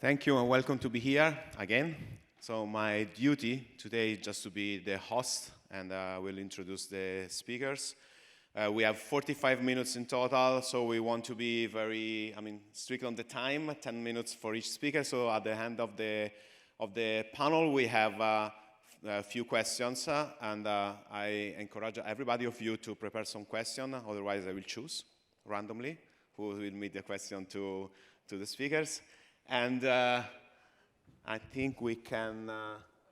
Thank you and welcome to be here again. So my duty today is just to be the host and we'll introduce the speakers. We have 45 minutes in total, so we want to be very, strict on the time, 10 minutes for each speaker. So at the end of the panel, we have a few questions, and I encourage everybody of you to prepare some questions. Otherwise, I will choose randomly who will meet the question to the speakers. And I think we can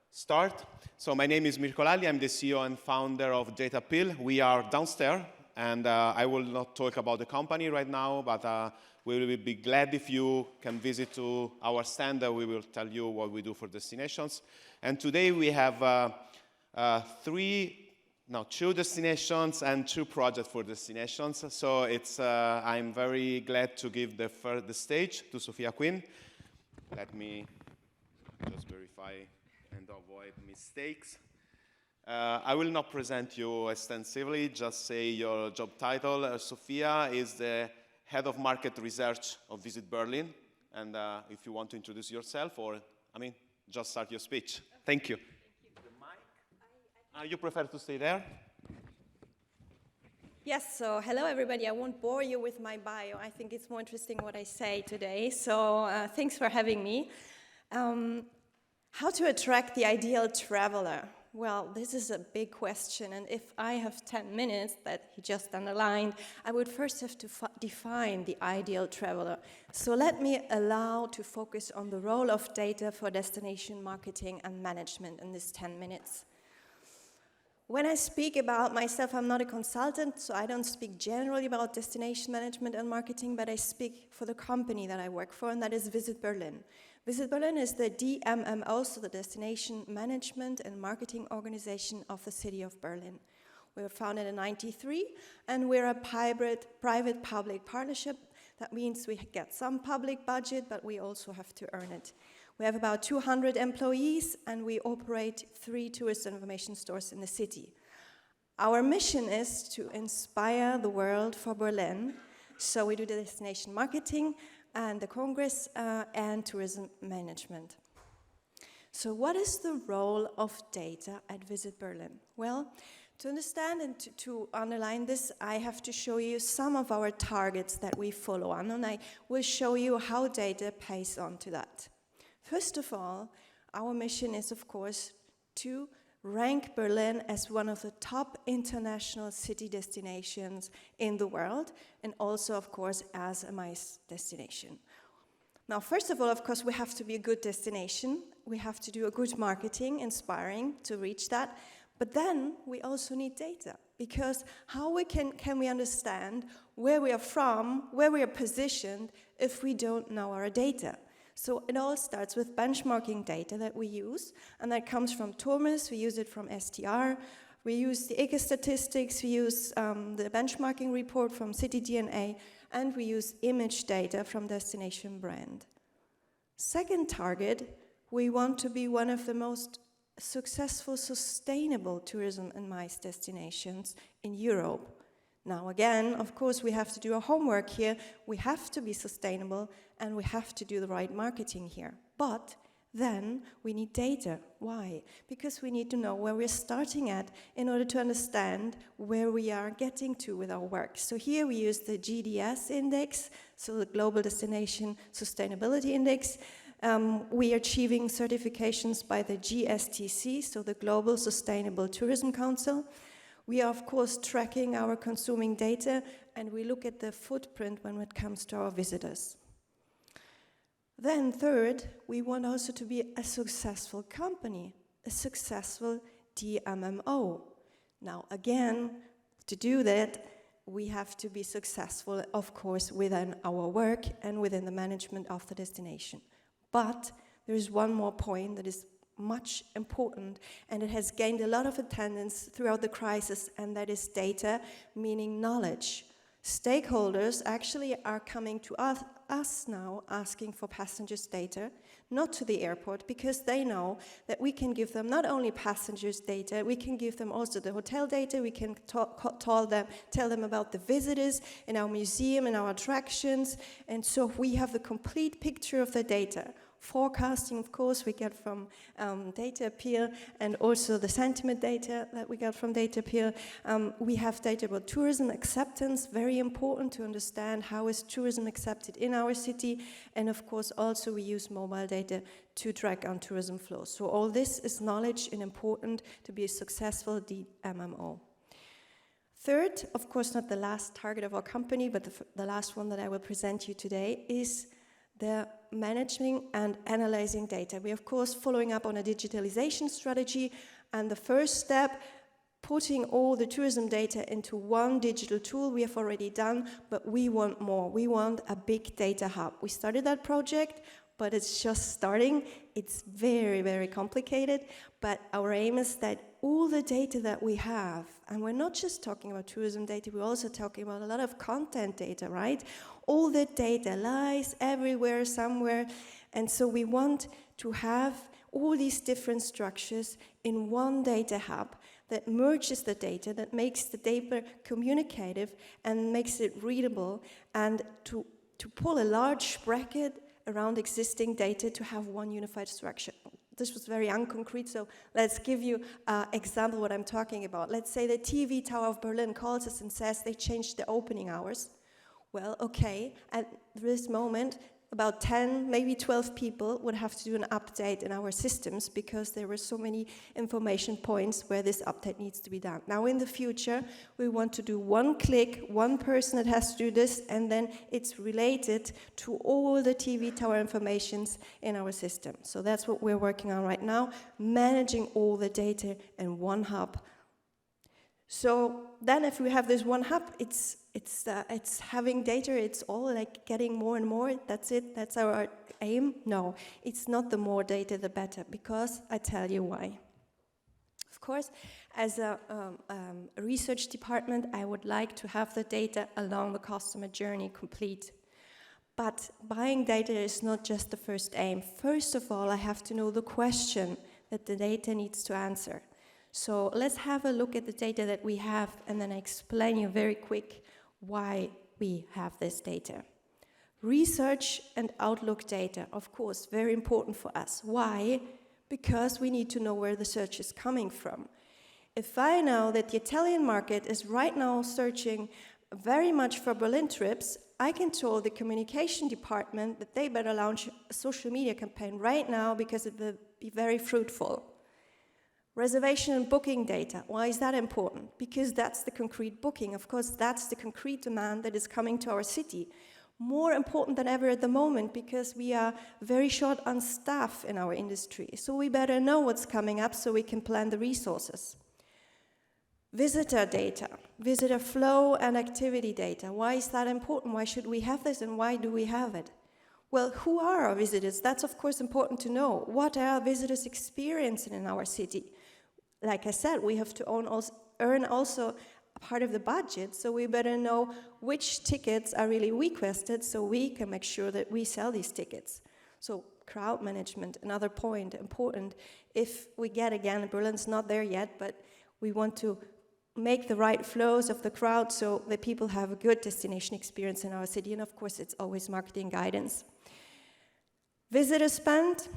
start. So my name is Mirko Lalli. I'm the CEO and founder of Datapill. We are downstairs, and I will not talk about the company right now, but we will be glad if you can visit to our stand. We will tell you what we do for destinations. And today we have two destinations and two projects for destinations. So I'm very glad to give the stage to Sophia Quinn. Let me just verify and avoid mistakes. I will not present you extensively, just say your job title. Sophia is the head of market research of Visit Berlin. And if you want to introduce yourself just start your speech. Thank you. The mic? You prefer to stay there? Yes, so hello everybody. I won't bore you with my bio. I think it's more interesting what I say today. So thanks for having me. How to attract the ideal traveler? Well, this is a big question, and if I have 10 minutes that he just underlined, I would first have to define the ideal traveler. So let me allow to focus on the role of data for destination marketing and management in this 10 minutes. When I speak about myself, I'm not a consultant, so I don't speak generally about destination management and marketing, but I speak for the company that I work for, and that is Visit Berlin. Visit Berlin is the DMMO, so the Destination Management and Marketing Organization of the City of Berlin. We were founded in 1993, and we're a hybrid private-public partnership. That means we get some public budget, but we also have to earn it. We have about 200 employees, and we operate 3 tourist information stores in the city. Our mission is to inspire the world for Berlin. So we do the destination marketing and the congress and tourism management. So what is the role of data at Visit Berlin? Well, to understand and to underline this, I have to show you some of our targets that we follow on, and I will show you how data pays on to that. First of all, our mission is, of course, to rank Berlin as one of the top international city destinations in the world, and also, of course, as a MICE destination. Now, first of all, of course, we have to be a good destination. We have to do a good marketing, inspiring to reach that. But then we also need data, because how can we understand where we are from, where we are positioned, if we don't know our data? So it all starts with benchmarking data that we use, and that comes from Thomas. We use it from STR. We use the ICA statistics. We use the benchmarking report from CityDNA, and we use image data from Destination Brand. Second target, we want to be one of the most successful, sustainable tourism and MICE destinations in Europe. Now again, of course, we have to do our homework here. We have to be sustainable, and we have to do the right marketing here. But then we need data. Why? Because we need to know where we're starting at in order to understand where we are getting to with our work. So here we use the GDS index, so the Global Destination Sustainability Index. We are achieving certifications by the GSTC, so the Global Sustainable Tourism Council. We are, of course, tracking our consuming data, and we look at the footprint when it comes to our visitors. Then third, we want also to be a successful company, a successful DMMO. Now again, to do that, we have to be successful, of course, within our work and within the management of the destination. But there is one more point that is much important, and it has gained a lot of attendance throughout the crisis, and that is data, meaning knowledge. Stakeholders actually are coming to us now asking for passengers' data, not to the airport, because they know that we can give them not only passengers' data, we can give them also the hotel data, we can tell them about the visitors in our museum and our attractions, and so we have the complete picture of the data. Forecasting, of course, we get from data appeal, and also the sentiment data that we get from data appeal. We have data about tourism acceptance, very important to understand how is tourism accepted in our city, and of course also we use mobile data to track on tourism flows. So all this is knowledge and important to be a successful DMMO. Third, of course not the last target of our company, but the last one that I will present you today is the managing and analyzing data. We are, of course, following up on a digitalization strategy, and the first step, putting all the tourism data into one digital tool, we have already done, but we want more. We want a big data hub. We started that project, but it's just starting. It's very, very complicated, but our aim is that all the data that we have, and we're not just talking about tourism data, we're also talking about a lot of content data, right? All the data lies everywhere, somewhere, and so we want to have all these different structures in one data hub that merges the data, that makes the data communicative and makes it readable, and to pull a large bracket around existing data to have one unified structure. This was very unconcrete, so let's give you an example what I'm talking about. Let's say the TV Tower of Berlin calls us and says they changed the opening hours. Well, okay, at this moment, about 10, maybe 12 people would have to do an update in our systems because there were so many information points where this update needs to be done. Now in the future, we want to do one click, one person that has to do this, and then it's related to all the TV tower informations in our system. So that's what we're working on right now, managing all the data in one hub. So then if we have this one hub, it's having data, it's all like getting more and more, that's it, that's our aim? No, it's not the more data the better, because I tell you why. Of course, as a research department, I would like to have the data along the customer journey complete. But buying data is not just the first aim. First of all, I have to know the question that the data needs to answer. So let's have a look at the data that we have, and then I explain you very quick why we have this data. Research and outlook data, of course, very important for us. Why? Because we need to know where the search is coming from. If I know that the Italian market is right now searching very much for Berlin trips, I can tell the communication department that they better launch a social media campaign right now because it will be very fruitful. Reservation and booking data, why is that important? Because that's the concrete booking. Of course, that's the concrete demand that is coming to our city. More important than ever at the moment, because we are very short on staff in our industry. So we better know what's coming up so we can plan the resources. Visitor data, visitor flow and activity data. Why is that important? Why should we have this, and why do we have it? Well, who are our visitors? That's of course important to know. What are our visitors experiencing in our city? Like I said, we have to earn also a part of the budget, so we better know which tickets are really requested so we can make sure that we sell these tickets. So crowd management, another point, important. If we get, again, Berlin's not there yet, but we want to make the right flows of the crowd so that people have a good destination experience in our city, and of course it's always marketing guidance. Visitor spend,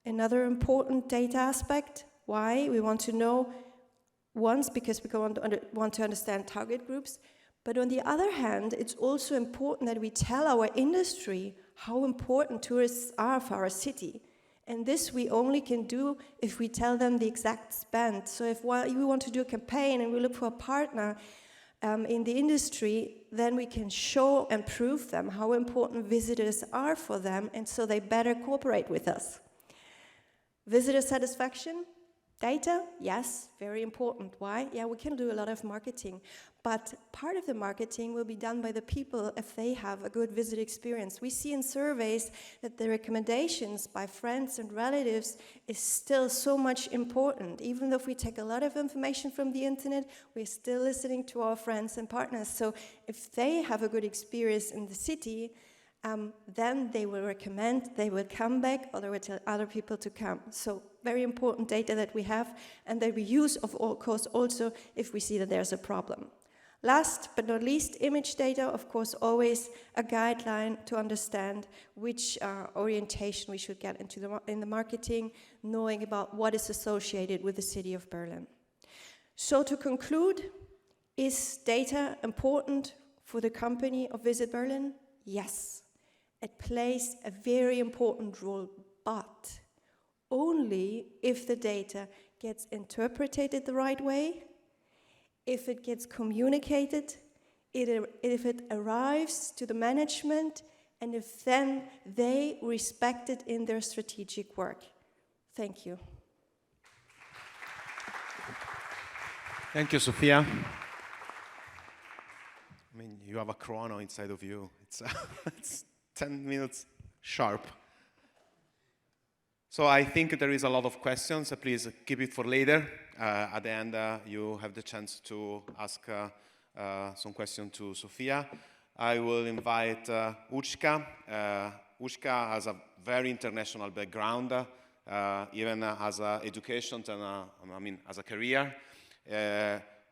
another important data aspect. Why? We want to know, once, because we want to understand target groups, but on the other hand, it's also important that we tell our industry how important tourists are for our city. And this we only can do if we tell them the exact spend. So if we want to do a campaign and we look for a partner in the industry, then we can show and prove them how important visitors are for them, and so they better cooperate with us. Visitor satisfaction data, yes, very important. Why? Yeah, we can do a lot of marketing, but part of the marketing will be done by the people if they have a good visitor experience. We see in surveys that the recommendations by friends and relatives is still so much important. Even though if we take a lot of information from the internet, we're still listening to our friends and partners. So if they have a good experience in the city, then they will recommend, they will come back, or they will tell other people to come. So very important data that we have, and that we use, of course, also if we see that there's a problem. Last but not least, image data, of course, always a guideline to understand which orientation we should get into in the marketing, knowing about what is associated with the city of Berlin. So to conclude, is data important for the company of Visit Berlin? Yes, it plays a very important role, but only if the data gets interpreted the right way, if it gets communicated, if it arrives to the management, and if then they respect it in their strategic work. Thank you. Thank you, Sophia. I mean, you have a chrono inside of you. It's 10 minutes sharp. So I think there is a lot of questions. Please keep it for later. At the end, you have the chance to ask some questions to Sophia. I will invite Urška. Urška has a very international background, even as education and as a career.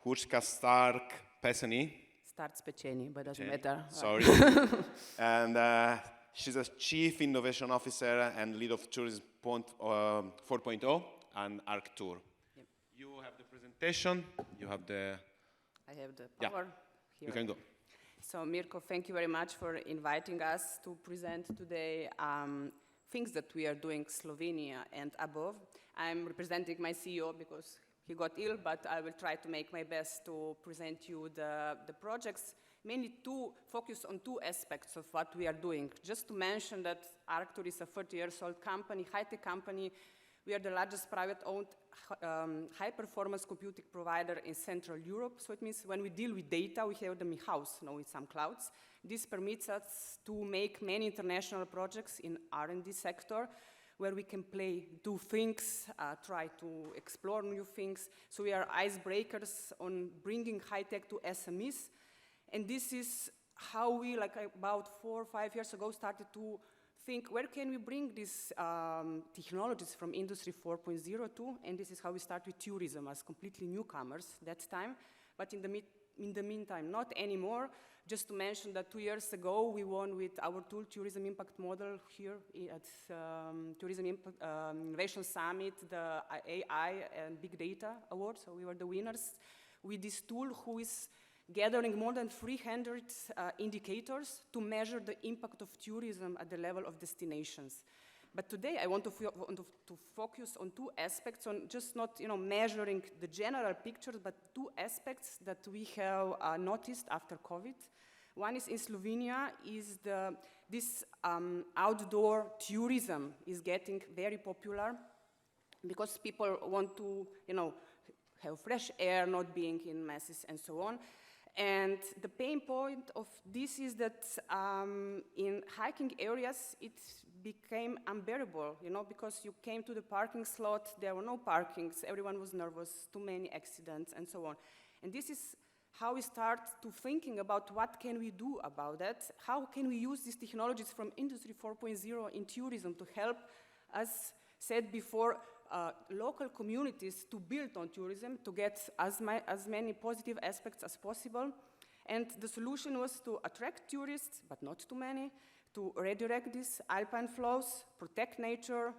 Urška Stark Peseni. Starts Peceni, but doesn't matter. Sorry. And she's a Chief Innovation Officer and lead of Tourism 4.0 and ARC Tour. Yep. You have the presentation. You have the... I have the power here. You can go. So Mirko, thank you very much for inviting us to present today things that we are doing Slovenia and above. I'm representing my CEO because he got ill, but I will try to make my best to present you the projects, mainly to focus on two aspects of what we are doing. Just to mention that Arctur is a 30-year-old company, high-tech company. We are the largest private-owned high-performance computing provider in Central Europe. So it means when we deal with data, we have them in-house, with some clouds. This permits us to make many international projects in R&D sector, where we can do things, try to explore new things. So we are icebreakers on bringing high-tech to SMEs. And this is how we, about 4 or 5 years ago, started to think, where can we bring these technologies from Industry 4.0 to? And this is how we start with tourism as completely newcomers that time. But in the meantime, not anymore. Just to mention that 2 years ago, we won with our tool, Tourism Impact Model, here at Tourism Innovation Summit, the AI and Big Data Award. So we were the winners with this tool, who is gathering more than 300 indicators to measure the impact of tourism at the level of destinations. But today I want to focus on two aspects, on just not measuring the general picture, but two aspects that we have noticed after COVID. One is in Slovenia, this outdoor tourism is getting very popular because people want to have fresh air, not being in masses and so on. And the pain point of this is that in hiking areas, it became unbearable, because you came to the parking slot, there were no parkings, everyone was nervous, too many accidents, and so on. And this is how we start to thinking about what can we do about that, how can we use these technologies from Industry 4.0 in tourism to help, as said before, local communities to build on tourism, to get as many positive aspects as possible. And the solution was to attract tourists, but not too many, to redirect these alpine flows, protect nature,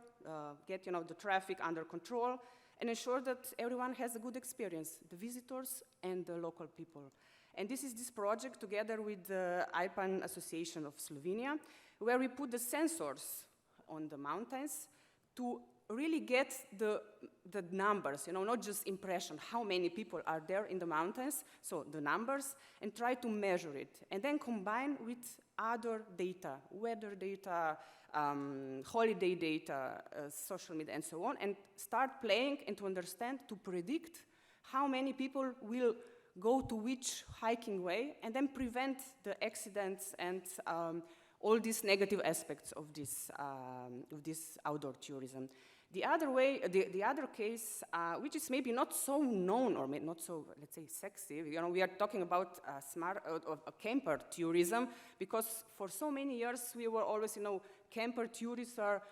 get the traffic under control, and ensure that everyone has a good experience, the visitors and the local people. And this is this project together with the Alpine Association of Slovenia, where we put the sensors on the mountains to really get the numbers, not just impression, how many people are there in the mountains, so the numbers, and try to measure it. And then combine with other data, weather data, holiday data, social media, and so on, and start playing and to understand, to predict how many people will go to which hiking way, and then prevent the accidents and all these negative aspects of this outdoor tourism. The other way, the other case, which is maybe not so known or not so, let's say, sexy, we are talking about camper tourism, because for so many years we were always, camper tourists are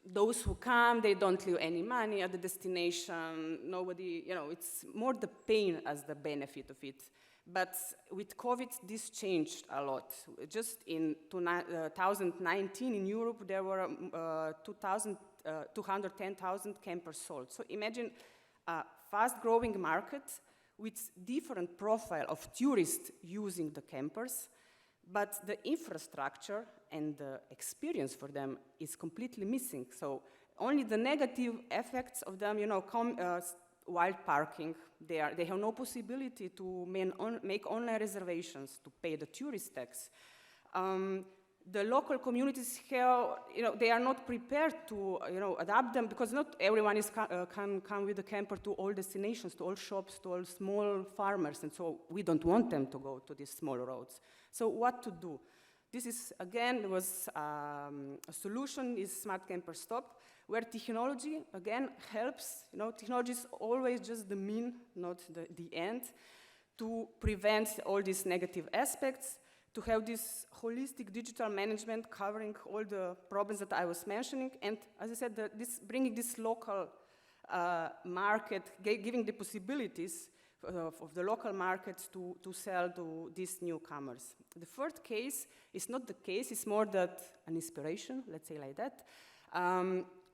those who come, they don't leave any money at the destination. Nobody, it's more the pain as the benefit of it. But with COVID, this changed a lot. Just in 2019 in Europe, there were 210,000 campers sold. So imagine a fast-growing market with different profile of tourists using the campers, but the infrastructure and the experience for them is completely missing. So only the negative effects of them, wild parking, they have no possibility to make online reservations, to pay the tourist tax. The local communities have, they are not prepared to, adapt them, because not everyone can come with a camper to all destinations, to all shops, to all small farmers, and so we don't want them to go to these small roads. So what to do? This is, again, was a solution is Smart Camper Stop, where technology, again, helps. Technology is always just the mean, not the end, to prevent all these negative aspects, to have this holistic digital management covering all the problems that I was mentioning, and as I said, bringing this local market, giving the possibilities of the local markets to sell to these newcomers. The third case is not the case, it's more that an inspiration, let's say like that.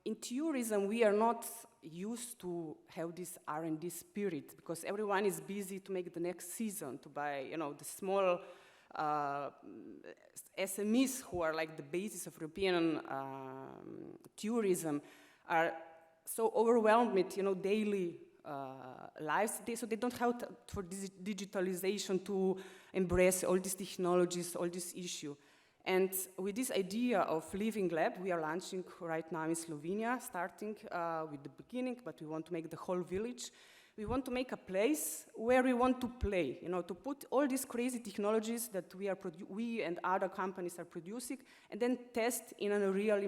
In tourism, we are not used to have this R&D spirit, because everyone is busy to make the next season, to buy, the small SMEs who are like the basis of European tourism are so overwhelmed with, daily lives, so they don't have for this digitalization to embrace all these technologies, all this issue. And with this idea of Living Lab, we are launching right now in Slovenia, starting with the beginning, but we want to make the whole village. We want to make a place where we want to play, to put all these crazy technologies that we and other companies are producing, and then test in a real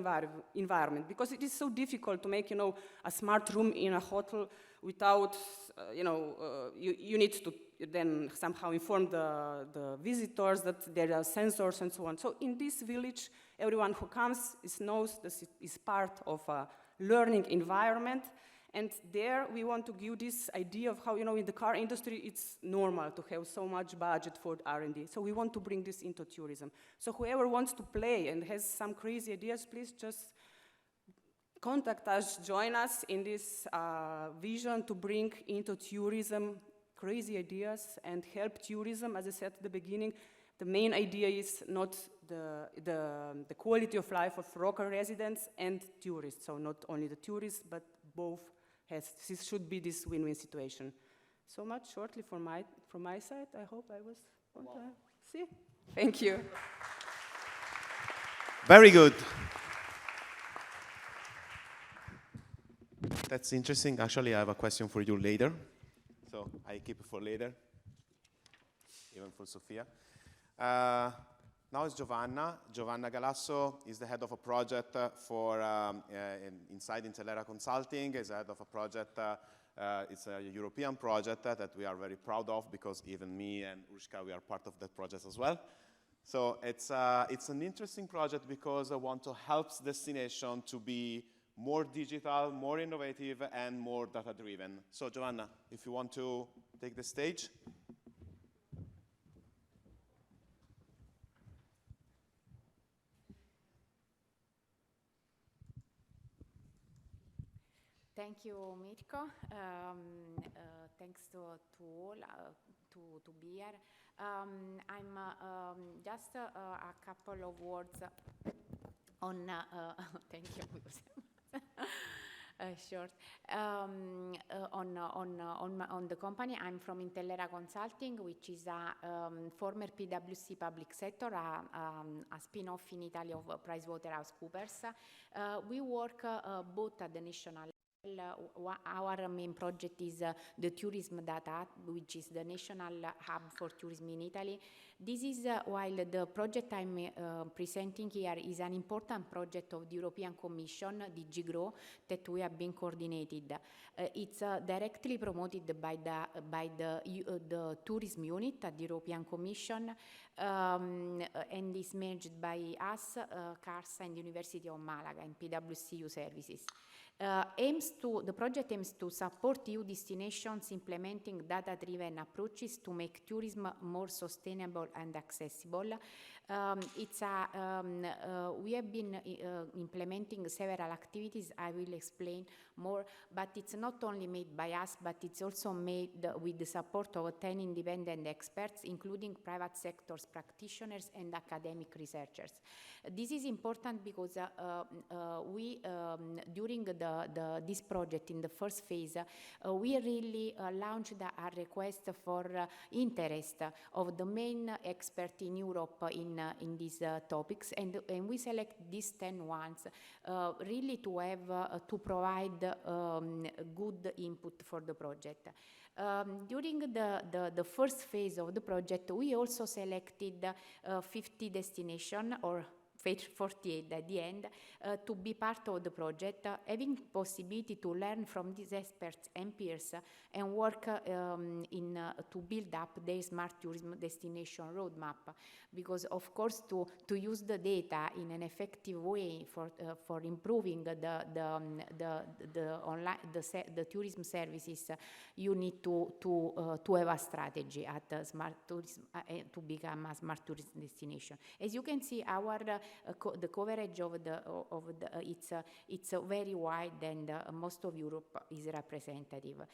environment. Because it is so difficult to make, a smart room in a hotel without, you need to then somehow inform the visitors that there are sensors and so on. So in this village, everyone who comes knows that it is part of a learning environment. And there we want to give this idea of how, in the car industry, it's normal to have so much budget for R&D. So we want to bring this into tourism. So whoever wants to play and has some crazy ideas, please just contact us, join us in this vision to bring into tourism crazy ideas and help tourism. As I said at the beginning, the main idea is not the quality of life of local residents and tourists. So not only the tourists, but both. This should be this win-win situation. So much shortly from my side. I hope I was on time. See? Thank you. Very good. That's interesting. Actually, I have a question for you later. So I keep it for later, even for Sofia. Now it's Giovanna. Giovanna Galasso is the head of a project inside Intellera Consulting. Is the head of a project, it's a European project that we are very proud of, because even me and Urshka, we are part of that project as well. So it's an interesting project because I want to help destination to be more digital, more innovative, and more data-driven. So Giovanna, if you want to take the stage. Thank you, Mirko. Thanks to all to be here. I'm just a couple of words on. Thank you. Short. On the company, I'm from Intellera Consulting, which is a former PwC public sector, a spin-off in Italy of PricewaterhouseCoopers. We work both at the national. Our main project is the tourism data, which is the national hub for tourism in Italy. This is while the project I'm presenting here is an important project of the European Commission, DG GROW, that we have been coordinated. It's directly promoted by the tourism unit at the European Commission, and is managed by us, CARSA, and the University of Malaga, and PwC services. The project aims to support EU destinations implementing data-driven approaches to make tourism more sustainable and accessible. We have been implementing several activities. I will explain more, but it's not only made by us, but it's also made with the support of 10 independent experts, including private sectors practitioners and academic researchers. This is important because we, during this project in the first phase, we really launched a request for interest of the main expert in Europe in these topics, and we select these 10 ones really to have to provide good input for the project. During the first phase of the project, we also selected 50 destinations, or 48 at the end, to be part of the project, having possibility to learn from these experts and peers and work to build up their smart tourism destination roadmap. Because of course, to use the data in an effective way for improving the tourism services, you need to have a strategy at smart tourism to become a smart tourism destination. As you can see, the coverage of it's very wide, and most of Europe is representative.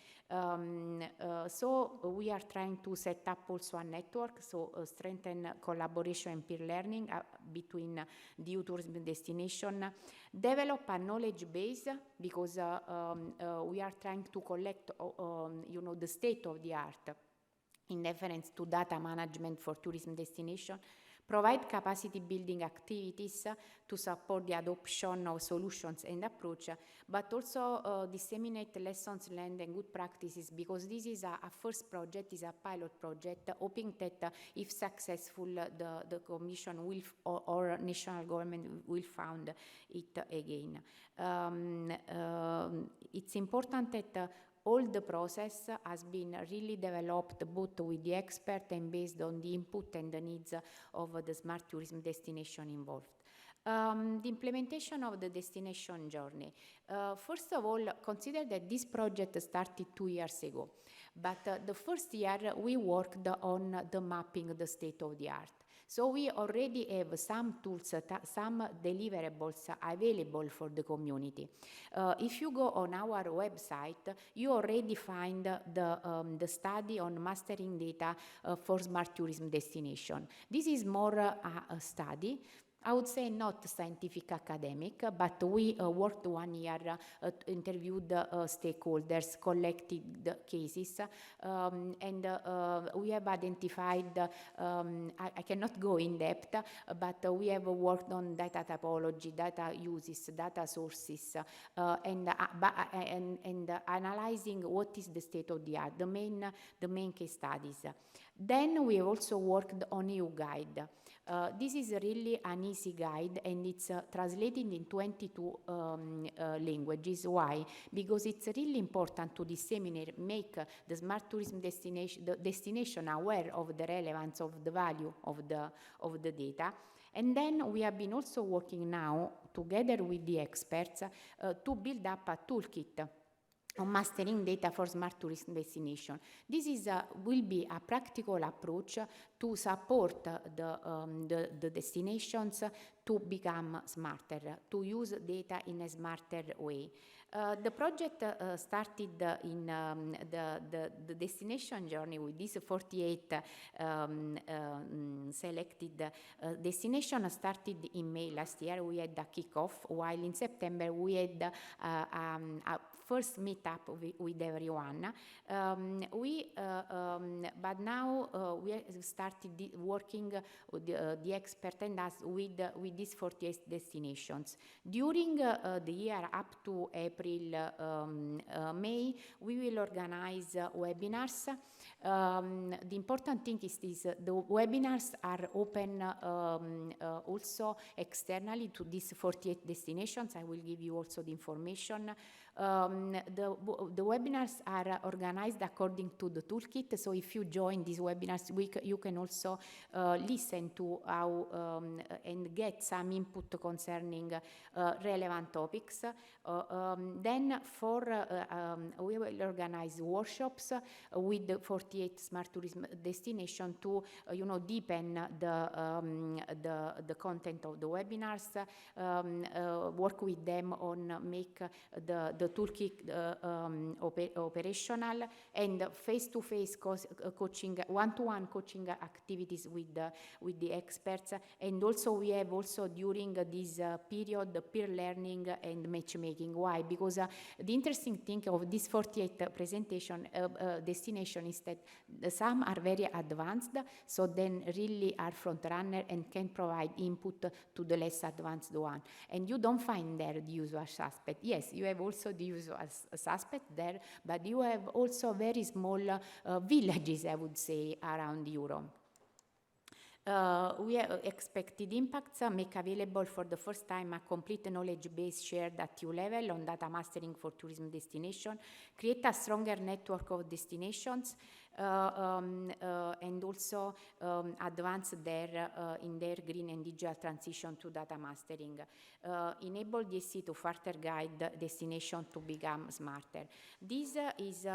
So we are trying to set up also a network, so strengthen collaboration and peer learning between the EU tourism destination, develop a knowledge base, because we are trying to collect the state of the art in reference to data management for tourism destination, provide capacity building activities to support the adoption of solutions and approach, but also disseminate lessons learned and good practices, because this is a first project, is a pilot project, hoping that if successful, the Commission will or national government will fund it again. It's important that all the process has been really developed both with the expert and based on the input and the needs of the smart tourism destination involved. The implementation of the destination journey. First of all, consider that this project started 2 years ago, but the first year we worked on the mapping the state of the art. So we already have some tools, some deliverables available for the community. If you go on our website, you already find the study on mastering data for smart tourism destination. This is more a study. I would say not scientific academic, but we worked 1 year, interviewed stakeholders, collected the cases, and we have identified, I cannot go in depth, but we have worked on data typology, data uses, data sources, and analyzing what is the state of the art, the main case studies. Then we have also worked on EU guide. This is really an easy guide, and it's translated in 22 languages. Why? Because it's really important to disseminate, make the smart tourism destination aware of the relevance of the value of the data. And then we have been also working now together with the experts to build up a toolkit on mastering data for smart tourism destination. This will be a practical approach to support the destinations to become smarter, to use data in a smarter way. The project started in the destination journey with these 48 selected destinations. Started in May last year. We had a kickoff, while in September we had a first meetup with everyone. But now we are started working, the expert and us, with these 48 destinations. During the year up to April, May, we will organize webinars. The important thing is the webinars are open also externally to these 48 destinations. I will give you also the information. The webinars are organized according to the toolkit, so if you join these webinars, you can also listen to how and get some input concerning relevant topics. Then we will organize workshops with the 48 smart tourism destination to deepen the content of the webinars, work with them on make the toolkit operational, and face-to-face coaching, one-to-one coaching activities with the experts. And also we have also during this period peer learning and matchmaking. Why? Because the interesting thing of this 48 destination is that some are very advanced, so then really are front runner and can provide input to the less advanced one. And you don't find there the usual suspect. Yes, you have also the usual suspect there, but you have also very small villages, I would say, around Europe. We have expected impacts, make available for the first time a complete knowledge base shared at EU level on data mastering for tourism destination, create a stronger network of destinations, and also advance in their green and digital transition to data mastering. Enable DSC to further guide destination to become smarter. This is,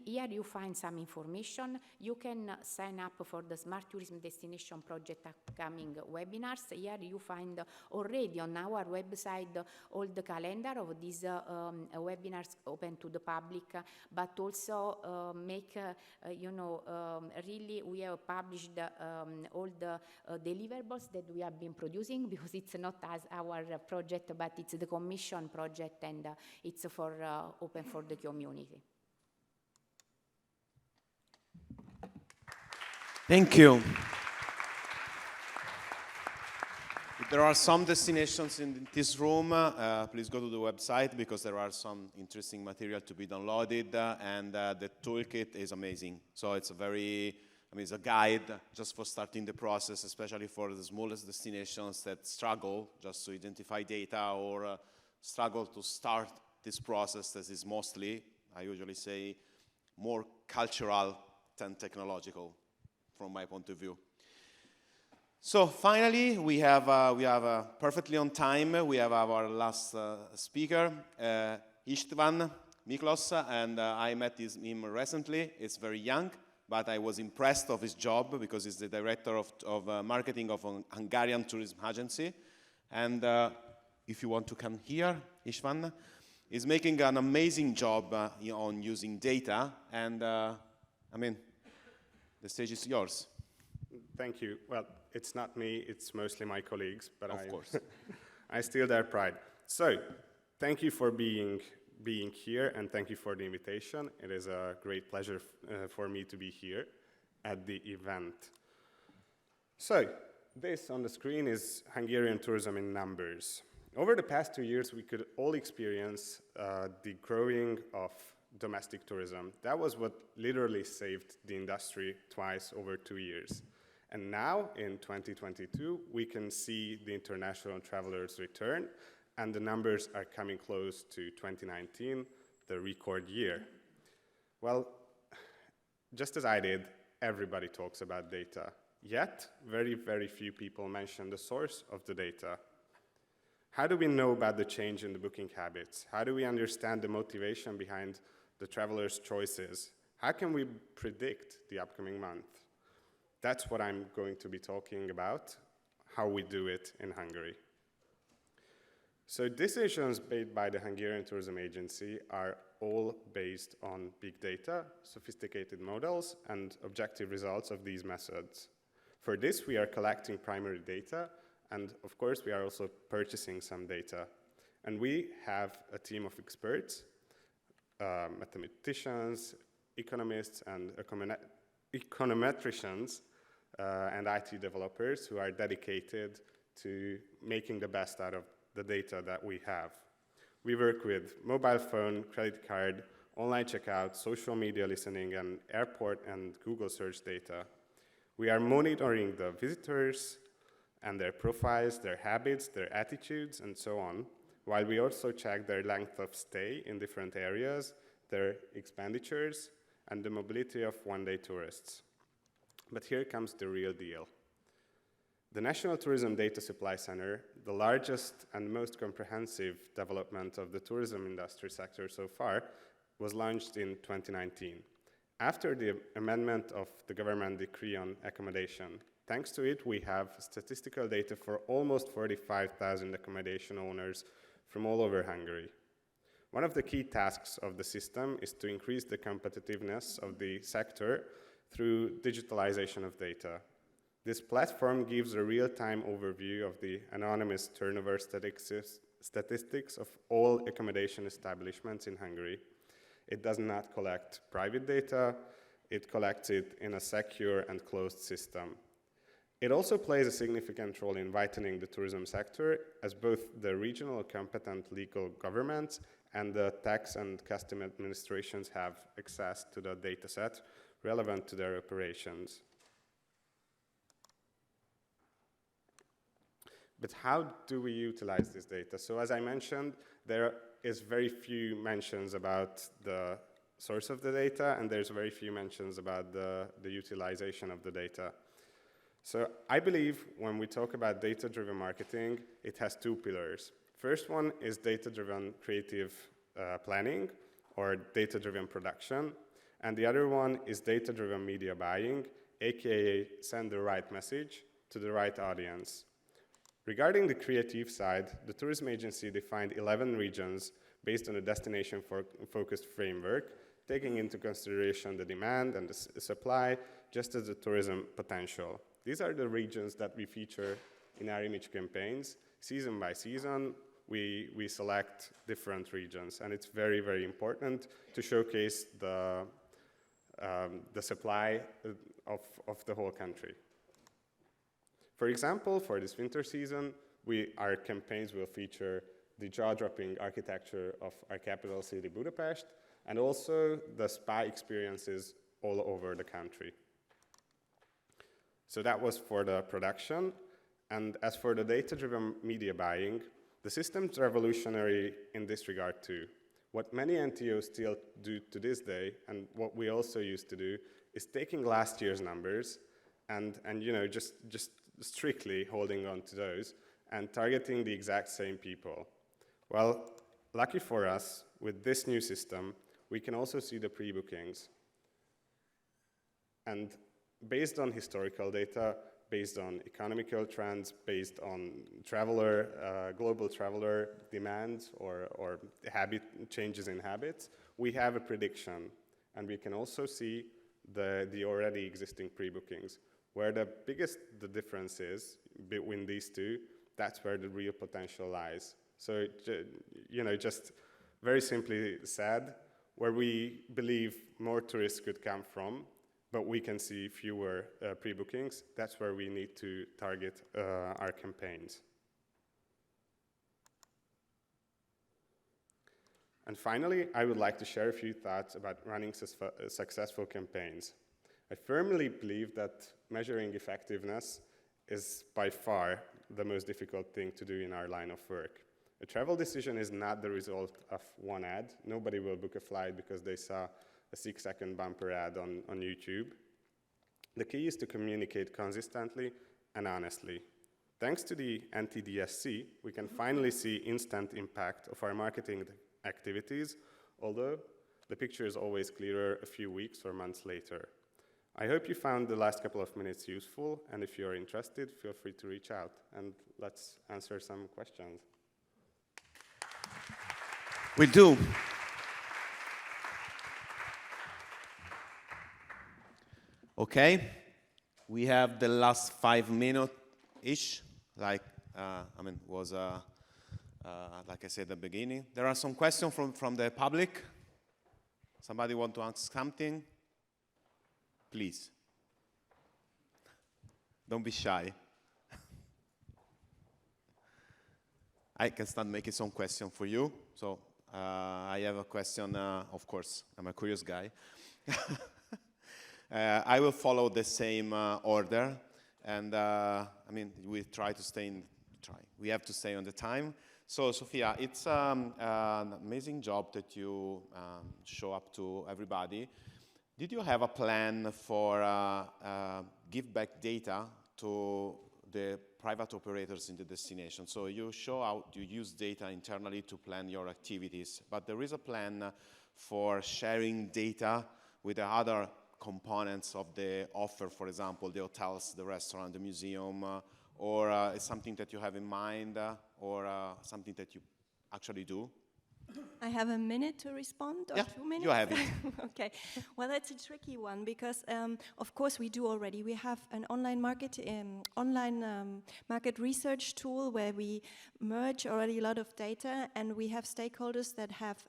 here you find some information. You can sign up for the Smart Tourism Destination Project upcoming webinars. Here you find already on our website all the calendar of these webinars open to the public, but also really we have published all the deliverables that we have been producing, because it's not as our project, but it's the commission project, and it's for open for the community. Thank you. If there are some destinations in this room, please go to the website, because there are some interesting material to be downloaded, and the toolkit is amazing. So it's it's a guide just for starting the process, especially for the smallest destinations that struggle just to identify data, or struggle to start this process that is mostly, I usually say, more cultural than technological from my point of view. So finally, we have perfectly on time, we have our last speaker, István Miklos, and I met him recently. He's very young, but I was impressed of his job, because he's the director of marketing of a Hungarian tourism agency. And if you want to come here, István is making an amazing job on using data, and the stage is yours. Thank you. Well, it's not me, it's mostly my colleagues, but of course. I steal their pride. So, thank you for being here, and thank you for the invitation. It is a great pleasure for me to be here at the event. So, this on the screen is Hungarian tourism in numbers. Over the past 2 years, we could all experience the growing of domestic tourism. That was what literally saved the industry twice over 2 years. And now, in 2022, we can see the international travelers return, and the numbers are coming close to 2019, the record year. Well, just as I did, everybody talks about data. Yet, very, very few people mention the source of the data. How do we know about the change in the booking habits? How do we understand the motivation behind the travelers' choices? How can we predict the upcoming month? That's what I'm going to be talking about, how we do it in Hungary. So decisions made by the Hungarian Tourism Agency are all based on big data, sophisticated models, and objective results of these methods. For this, we are collecting primary data, and of course, we are also purchasing some data. And we have a team of experts, mathematicians, economists, and econometricians and IT developers who are dedicated to making the best out of the data that we have. We work with mobile phone, credit card, online checkout, social media listening, and airport and Google search data. We are monitoring the visitors and their profiles, their habits, their attitudes, and so on, while we also check their length of stay in different areas, their expenditures, and the mobility of one-day tourists. But here comes the real deal. The National Tourism Data Supply Center, the largest and most comprehensive development of the tourism industry sector so far, was launched in 2019. After the amendment of the government decree on accommodation, thanks to it, we have statistical data for almost 45,000 accommodation owners from all over Hungary. One of the key tasks of the system is to increase the competitiveness of the sector through digitalization of data. This platform gives a real-time overview of the anonymous turnover statistics of all accommodation establishments in Hungary. It does not collect private data, it collects it in a secure and closed system. It also plays a significant role in whitening the tourism sector, as both the regional competent legal governments and the tax and custom administrations have access to the dataset relevant to their operations. But how do we utilize this data? So as I mentioned, there is very few mentions about the source of the data, and there's very few mentions about the utilization of the data. So I believe when we talk about data-driven marketing, it has two pillars. First one is data-driven creative planning or data-driven production, and the other one is data-driven media buying, aka send the right message to the right audience. Regarding the creative side, the tourism agency defined 11 regions based on a destination-focused framework, taking into consideration the demand and the supply, just as the tourism potential. These are the regions that we feature in our image campaigns. Season by season, we select different regions, and it's very, very important to showcase the supply of the whole country. For example, for this winter season, our campaigns will feature the jaw-dropping architecture of our capital city, Budapest, and also the spa experiences all over the country. So that was for the production. And as for the data-driven media buying, the system's revolutionary in this regard too. What many NTOs still do to this day, and what we also used to do, is taking last year's numbers and you know, just strictly holding on to those and targeting the exact same people. Well, lucky for us, with this new system, we can also see the pre-bookings. And based on historical data, based on economical trends, based on global traveler demands or changes in habits, we have a prediction. And we can also see the already existing pre-bookings. Where the difference is between these two, that's where the real potential lies. So, you know, just very simply said, where we believe more tourists could come from, but we can see fewer pre-bookings, that's where we need to target our campaigns. And finally, I would like to share a few thoughts about running successful campaigns. I firmly believe that measuring effectiveness is by far the most difficult thing to do in our line of work. A travel decision is not the result of one ad. Nobody will book a flight because they saw a 6-second bumper ad on YouTube. The key is to communicate consistently and honestly. Thanks to the NTDSC, we can finally see instant impact of our marketing activities, although the picture is always clearer a few weeks or months later. I hope you found the last couple of minutes useful, and if you're interested, feel free to reach out, and let's answer some questions. We do. Okay, we have the last 5 minutes-ish, like I said at the beginning. There are some questions from the public. Somebody want to ask something? Please. Don't be shy. I can start making some questions for you. So I have a question, of course, I'm a curious guy. I will follow the same order, and I mean, we try to stay we have to stay on the time. So, Sofia, it's an amazing job that you show up to everybody. Did you have a plan for give back data to the private operators in the destination? So you show how you use data internally to plan your activities, but there is a plan for sharing data with the other components of the offer, for example, the hotels, the restaurant, the museum, or is something that you have in mind, or something that you actually do? I have a minute to respond, or Yeah, 2 minutes? you have it. Okay. Well, that's a tricky one because, of course, we do already. We have an online market research tool where we merge already a lot of data, and we have stakeholders that have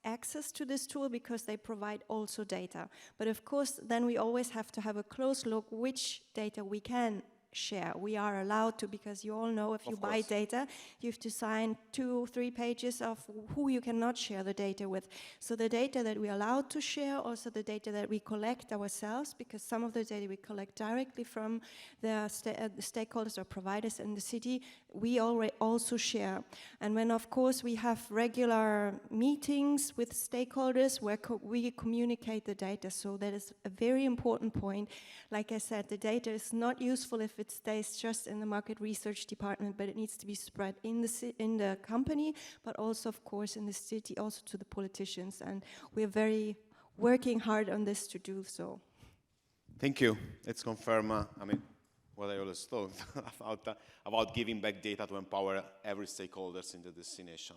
access to this tool because they provide also data. But of course, then we always have to have a close look which data we can share. We are allowed to, because you all know if you buy data, you have to sign 2-3 pages of who you cannot share the data with. So the data that we're allowed to share, also the data that we collect ourselves, because some of the data we collect directly from the stakeholders or providers in the city, we already also share. And when, of course, we have regular meetings with stakeholders where we communicate the data. So that is a very important point. Like I said, the data is not useful if it stays just in the market research department, but it needs to be spread in the company, but also, of course, in the city, also to the politicians. And we're working hard on this to do so. Thank you. Let's confirm, I mean, what I always thought about giving back data to empower every stakeholders in the destination.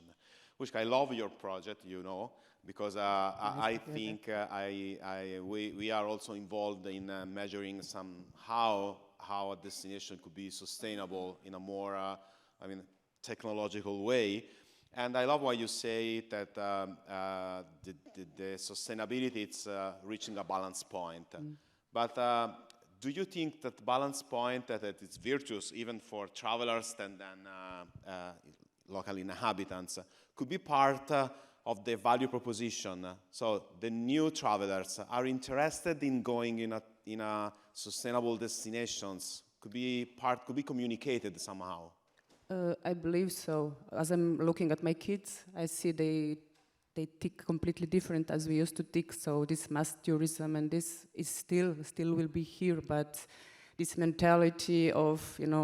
Which I love your project, you know, because I think we are also involved in measuring somehow how a destination could be sustainable in a more, technological way. And I love why you say that the sustainability, it's reaching a balance point. But do you think that balance point, that it's virtuous even for travelers and local inhabitants, could be part of the value proposition? So the new travelers are interested in going in a sustainable destinations, could be communicated somehow. I believe so. As I'm looking at my kids, I see they tick completely different as we used to tick. So this mass tourism and this is still will be here, but this mentality of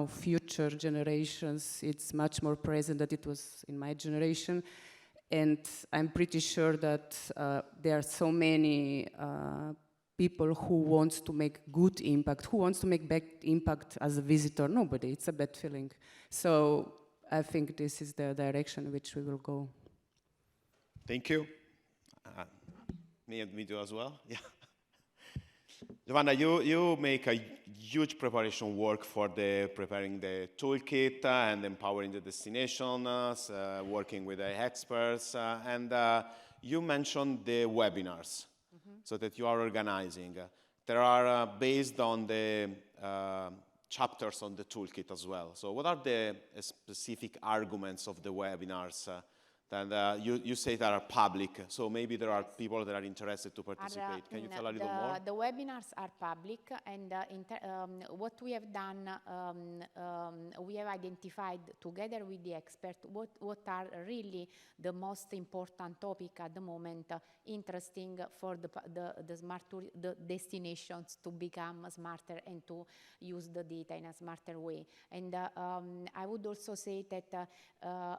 future generations, it's much more present than it was in my generation. And I'm pretty sure that there are so many people who wants to make good impact, who wants to make bad impact as a visitor. Nobody, it's a bad feeling. So I think this is the direction in which we will go. Thank you. Me too as well. Yeah. Giovanna, you make a huge preparation work for preparing the toolkit and empowering the destinations, working with the experts, and you mentioned the webinars, so that you are organizing. There are based on the chapters on the toolkit as well. So what are the specific arguments of the webinars that you say that are public? So maybe there are people that are interested to participate. Can you tell a little more? The webinars are public, and what we have done, we have identified together with the expert what are really the most important topic at the moment, interesting for the destinations to become smarter and to use the data in a smarter way. And I would also say that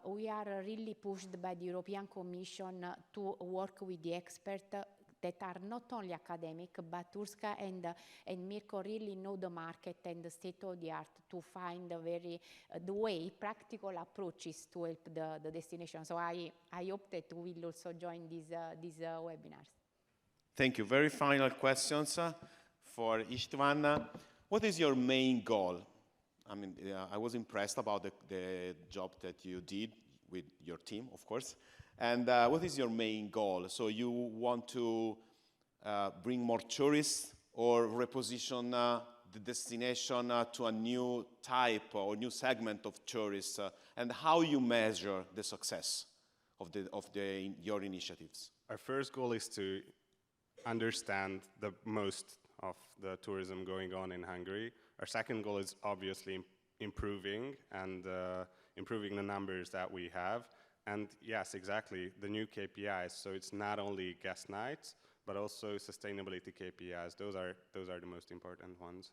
we are really pushed by the European Commission to work with the experts that are not only academic, but Urska and Mirko really know the market and the state of the art to find the practical approaches to help the destination. So I hope that we will also join these webinars. Thank you. Very final questions for Istvan. What is your main goal? I mean, I was impressed about the job that you did with your team, of course. And what is your main goal? So you want to bring more tourists or reposition the destination to a new type or new segment of tourists, and how you measure the success of your initiatives? Our first goal is to understand the most of the tourism going on in Hungary. Our second goal is obviously improving the numbers that we have. And yes, exactly, the new KPIs. So it's not only guest nights, but also sustainability KPIs. Those are the most important ones.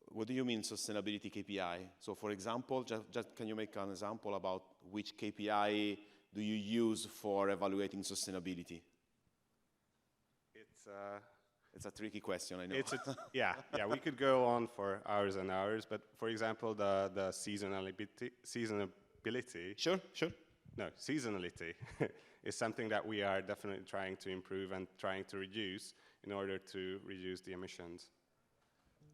What do you mean sustainability KPI? So for example, just can you make an example about which KPI do you use for evaluating sustainability? It's a tricky question, I know. Yeah, we could go on for hours and hours, but for example, the seasonality. Sure. No, seasonality is something that we are definitely trying to improve and trying to reduce in order to reduce the emissions.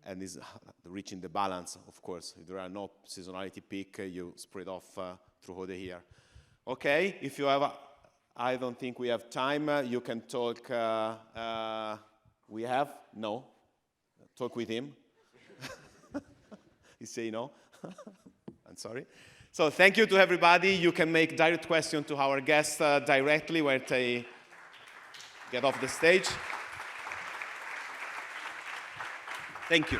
And is reaching the balance, of course. If there are no seasonality peak, you spread off throughout the year. Okay, if you have, I don't think we have time. You can talk. We have? No. Talk with him. He say no. I'm sorry. So thank you to everybody. You can make direct questions to our guests directly when they get off the stage. Thank you.